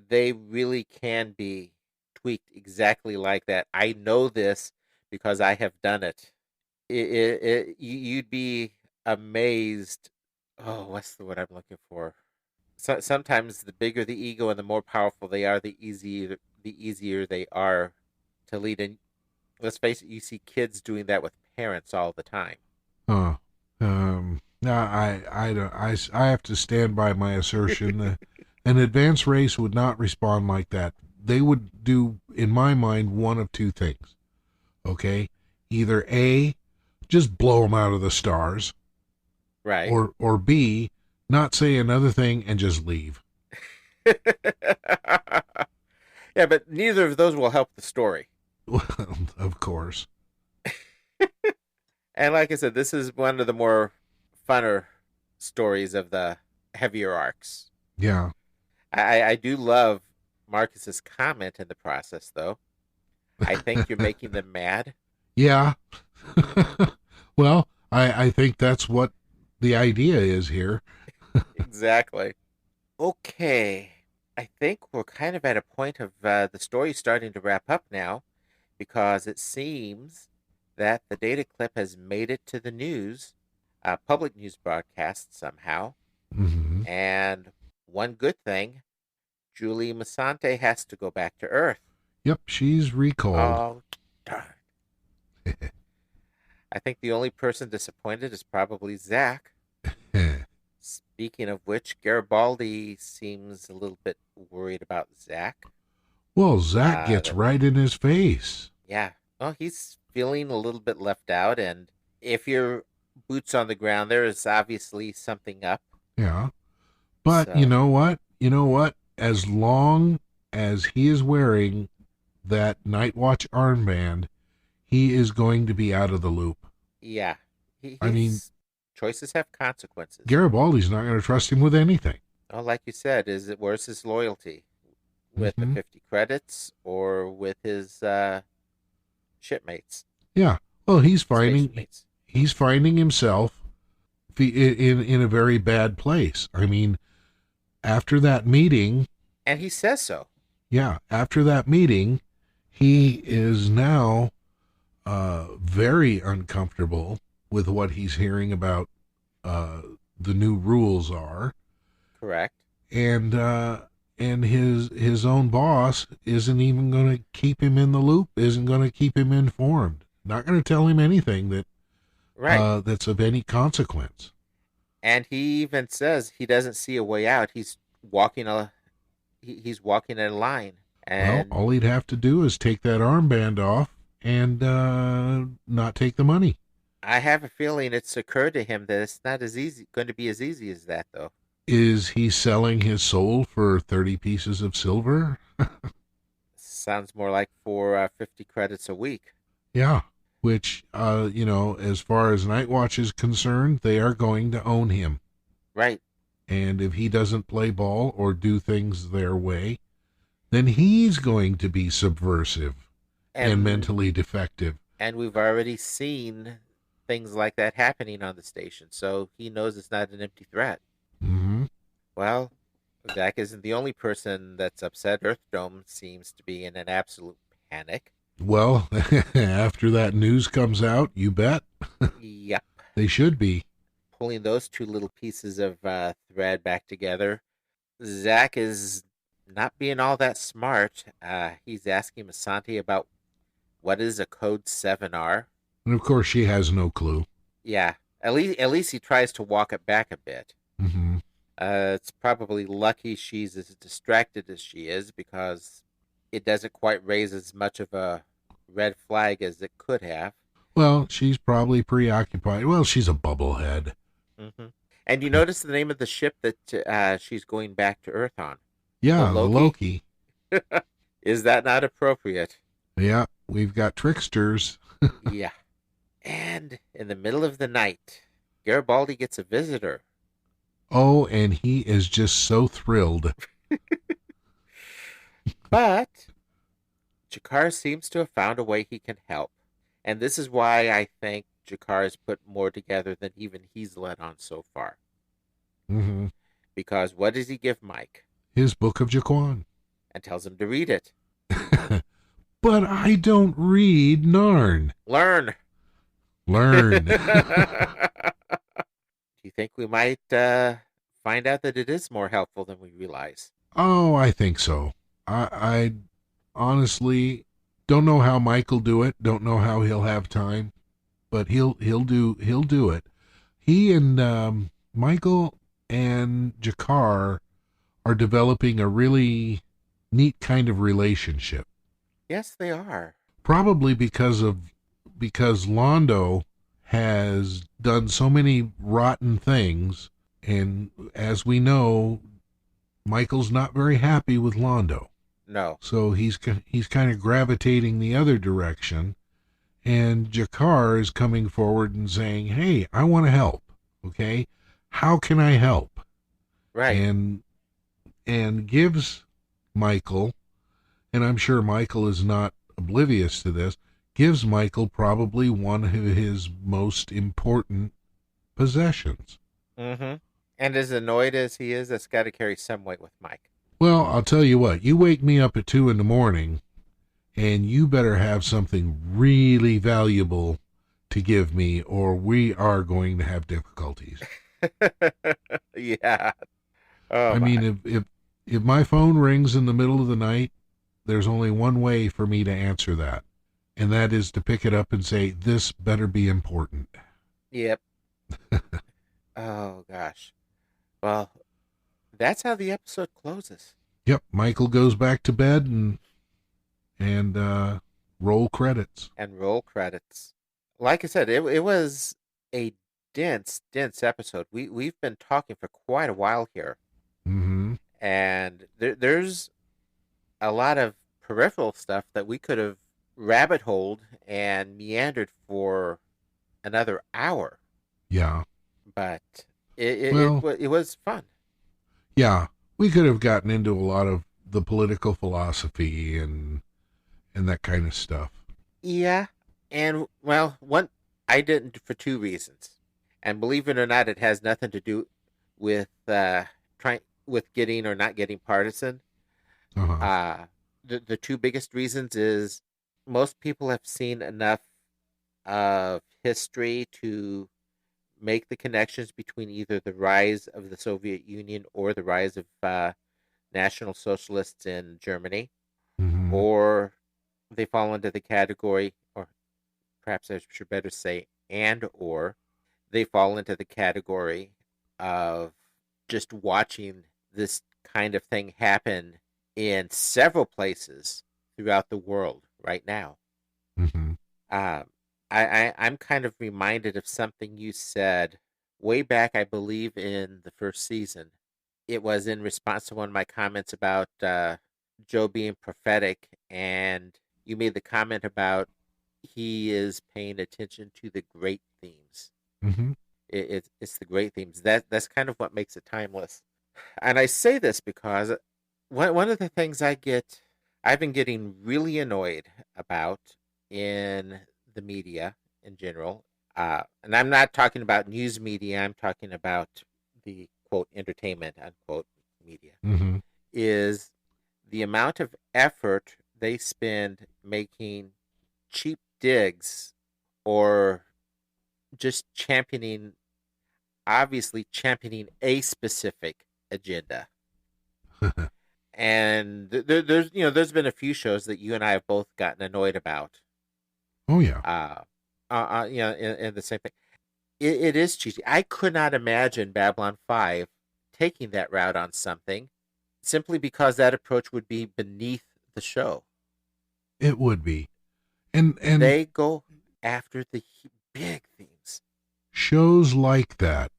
they really can be tweaked exactly like that. I know this because I have done it. You'd be amazed. Oh, what's the word I'm looking for? Sometimes the bigger the ego and the more powerful they are, the easier they are to lead. And let's face it, you see kids doing that with parents all the time. Huh. No, I have to stand by my assertion that an advanced race would not respond like that. They would do, in my mind, one of two things. Okay? Either A, just blow them out of the stars. Right. Or B, not say another thing and just leave. Yeah, but neither of those will help the story. Well, of course. And like I said, this is one of the more funner stories of the heavier arcs. Yeah. I do love Marcus's comment in the process, though. I think you're making them mad. Yeah. Well, I think that's what the idea is here. Exactly. Okay. I think we're kind of at a point of the story starting to wrap up now, because it seems that the data clip has made it to the news, public news broadcast somehow. Mm-hmm. And one good thing, Julie Masante has to go back to Earth. Yep, she's recalled. Oh, darn. I think the only person disappointed is probably Zack. Speaking of which, Garibaldi seems a little bit worried about Zack. Well, Zack gets right in his face. Yeah. Well, he's feeling a little bit left out, and if you're boots on the ground, there is obviously something up. Yeah. But So- you know what? As long as he is wearing that Night Watch armband, he is going to be out of the loop. Yeah. I mean, choices have consequences. Garibaldi's not going to trust him with anything. Oh, like you said, where's his loyalty? With the 50 credits or with his shipmates? Yeah. Well, he's finding Spacemates. himself in a very bad place. I mean, after that meeting, And he says so. yeah, after that meeting, he is now very uncomfortable with what he's hearing about the new rules are. Correct. And his own boss isn't even going to keep him in the loop, isn't going to keep him informed, not going to tell him anything that's of any consequence. And he even says he doesn't see a way out. He's walking he's walking in a line. And Well, all he'd have to do is take that armband off and not take the money. I have a feeling it's occurred to him that it's not going to be as easy as that, though. Is he selling his soul for 30 pieces of silver? Sounds more like for 50 credits a week. Yeah, which, as far as Night Watch is concerned, they are going to own him. Right. And if he doesn't play ball or do things their way, then he's going to be subversive and mentally defective. And we've already seen things like that happening on the station, so he knows it's not an empty threat. Mm-hmm. Well, Zack isn't the only person that's upset. Earthdome seems to be in an absolute panic. Well, after that news comes out, you bet. Yep. They should be. Pulling those two little pieces of thread back together, Zack is not being all that smart. He's asking Masante about what is a Code 7R. And of course, she has no clue. Yeah, at least he tries to walk it back a bit. Mm-hmm. It's probably lucky she's as distracted as she is, because it doesn't quite raise as much of a red flag as it could have. Well, she's probably preoccupied. Well, she's a bubblehead. Mm-hmm. And you notice the name of the ship that she's going back to Earth on. Yeah, The Loki. Is that not appropriate? Yeah, we've got tricksters. Yeah. And in the middle of the night, Garibaldi gets a visitor. Oh, and he is just so thrilled. But Jakar seems to have found a way he can help. And this is why I think Jakar has put more together than even he's let on so far. Mm-hmm. Because what does he give Mike? His Book of Jaquan. And tells him to read it. But I don't read Narn. Learn. Learn. Do you think we might find out that it is more helpful than we realize? Oh, I think so. I honestly don't know how Mike will do it. Don't know how he'll have time. but he'll do it. He and Michael and Jakar are developing a really neat kind of relationship. Yes, they are. Probably because Londo has done so many rotten things, and as we know, Michael's not very happy with Londo. No. So he's kind of gravitating the other direction, and Jakar is coming forward and saying, "Hey, I want to help. Okay, how can I help?" Right. And gives Michael, and I'm sure Michael is not oblivious to this, gives Michael probably one of his most important possessions. Mm-hmm. And as annoyed as he is, that's got to carry some weight with Mike. Well, I'll tell you what, you wake me up at 2 a.m, and you better have something really valuable to give me, or we are going to have difficulties. Yeah. Oh, I mean, if my phone rings in the middle of the night, there's only one way for me to answer that, and that is to pick it up and say, this better be important. Yep. Oh, gosh. Well, that's how the episode closes. Yep, Michael goes back to bed and roll credits. And roll credits. Like I said, it was a dense episode. We've been talking for quite a while here. Mm-hmm. And there's a lot of peripheral stuff that we could have rabbit holed and meandered for another hour. Yeah. But it was fun. Yeah, we could have gotten into a lot of the political philosophy and that kind of stuff. Yeah, and well, I didn't for two reasons, and believe it or not, it has nothing to do with getting or not getting partisan. Uh-huh. The two biggest reasons is most people have seen enough of history to make the connections between either the rise of the Soviet Union or the rise of National Socialists in Germany, Mm-hmm. or they fall into the category, or perhaps I should better say, or they fall into the category of just watching this kind of thing happen in several places throughout the world right now. Mm-hmm. I'm kind of reminded of something you said way back, I believe, in the first season. It was in response to one of my comments about Joe being prophetic, and you made the comment about he is paying attention to the great themes. Mm-hmm. It's the great themes. That's kind of what makes it timeless. And I say this because one of the things I've been getting really annoyed about in the media in general, and I'm not talking about news media, I'm talking about the quote entertainment unquote media, Mm-hmm. is the amount of effort they spend making cheap digs or just obviously championing a specific agenda. And there's been a few shows that you and I have both gotten annoyed about. Oh yeah. In the same thing. It is cheesy. I could not imagine Babylon 5 taking that route on something simply because that approach would be beneath the show. It would be. And they go after the big themes. Shows like that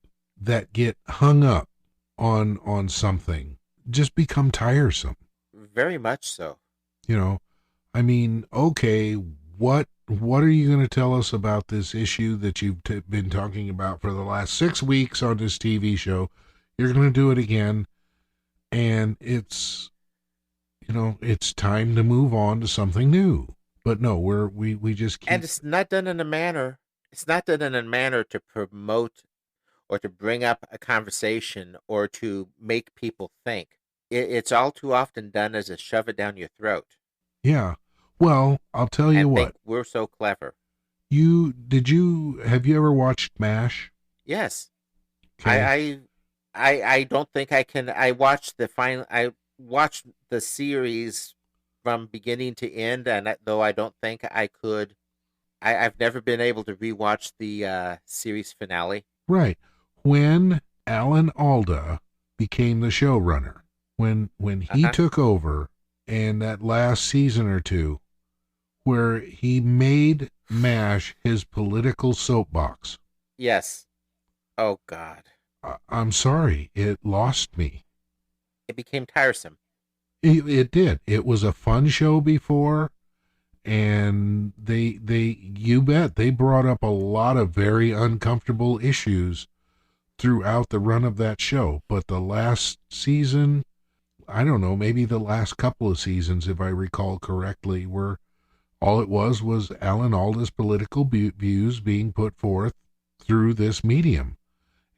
get hung up on something just become tiresome. Very much so. I mean, okay, what are you going to tell us about this issue that you've been talking about for the last 6 weeks on this TV show? You're going to do it again, and it's time to move on to something new. But no, we just keep... And it's not done in a manner to promote or to bring up a conversation or to make people think. It's all too often done as a shove it down your throat. Yeah. Well, I'll tell you what. Think we're so clever. Have you ever watched MASH? Yes. Okay. I don't think I can. I watched the series from beginning to end, and though I don't think I could I've never been able to rewatch the series finale. Right. When Alan Alda became the showrunner, when he took over, and that last season or two, where he made MASH his political soapbox. Yes. Oh, God. I'm sorry. It lost me. It became tiresome. It did. It was a fun show before, and you bet, they brought up a lot of very uncomfortable issues throughout the run of that show. But the last season, I don't know, maybe the last couple of seasons, if I recall correctly, were all it was Alan Alda's political views being put forth through this medium.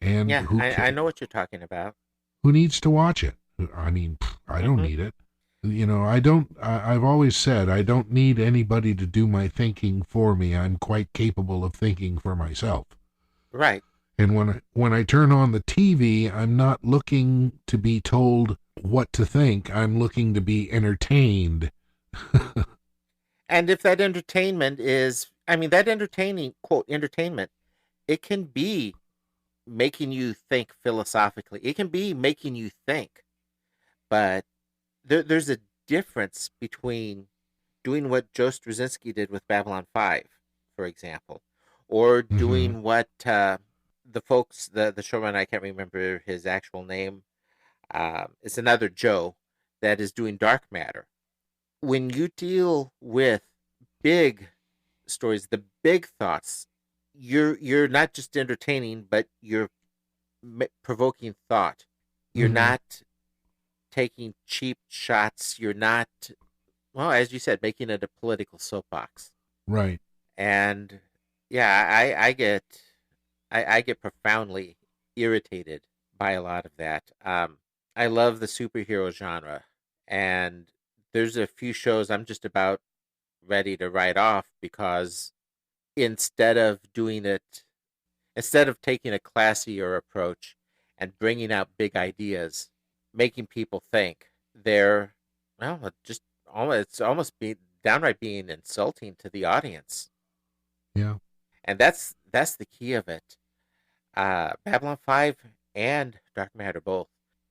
And yeah, I know what you're talking about. Who needs to watch it? I mean, I don't need it. You know, I've always said I don't need anybody to do my thinking for me. I'm quite capable of thinking for myself. Right. And when I turn on the TV, I'm not looking to be told what to think. I'm looking to be entertained. And if that entertainment is, that entertaining, quote, entertainment, it can be making you think philosophically. It can be making you think. But there's a difference between doing what Joe Straczynski did with Babylon 5, for example, or doing what the folks, the showrunner, I can't remember his actual name, it's another Joe that is doing Dark Matter. When you deal with big stories, the big thoughts, you're not just entertaining, but you're provoking thought. You're not taking cheap shots. You're not, well, as you said, making it a political soapbox. Right. And yeah, I get profoundly irritated by a lot of that. I love the superhero genre, and there's a few shows I'm just about ready to write off because instead of taking a classier approach and bringing out big ideas, making people think, it's almost downright being insulting to the audience. Yeah. And that's the key of it. Babylon 5 and Dark Matter both,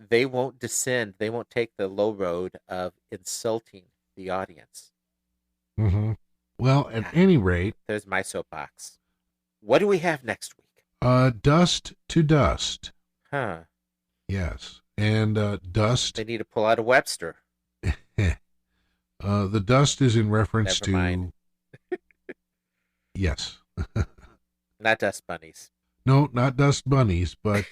they won't take the low road of insulting the audience. Well, at any rate, there's my soapbox. What do we have next week? Dust to Dust. Huh. Yes. And Dust. They need to pull out a Webster. The dust is in reference Never mind. Yes. Not dust bunnies. No, not dust bunnies, but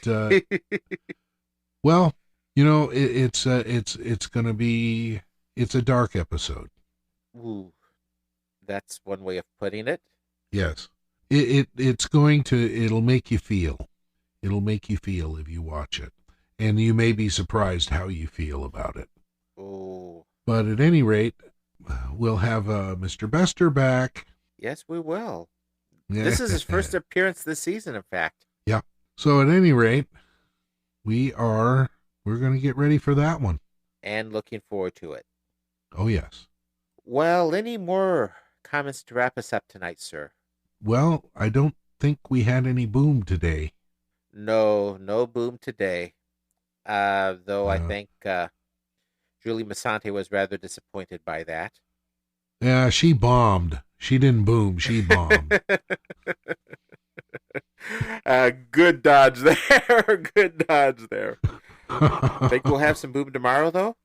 well, you know, it's gonna be, it's a dark episode. Ooh, that's one way of putting it. Yes, it'll make you feel. It'll make you feel if you watch it, and you may be surprised how you feel about it. Oh. But at any rate, we'll have Mr. Bester back. Yes, we will. This is his first appearance this season, in fact. Yeah. So at any rate, we're going to get ready for that one. And looking forward to it. Oh, yes. Well, any more comments to wrap us up tonight, sir? Well, I don't think we had any boom today. No boom today. Though I think Julie Masante was rather disappointed by that. Yeah, she bombed. She didn't boom. She bombed. Good dodge there. Good dodge there. Think we'll have some boom tomorrow, though?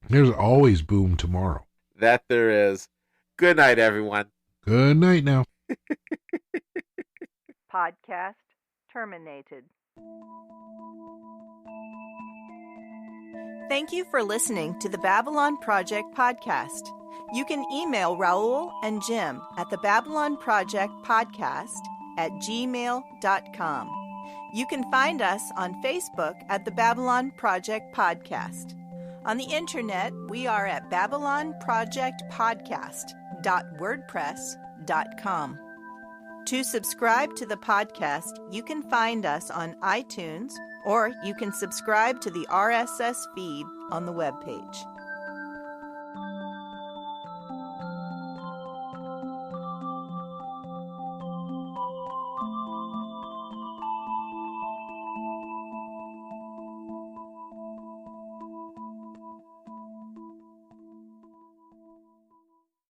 There's always boom tomorrow. That there is. Good night, everyone. Good night now. Podcast terminated. Thank you for listening to the Babylon Project podcast. You can email Raul and Jim at the Babylon Project podcast @gmail.com. You can find us on Facebook at the Babylon Project Podcast. On the internet, we are at babylonprojectpodcast.wordpress.com. To subscribe to the podcast, you can find us on iTunes, or you can subscribe to the RSS feed on the webpage.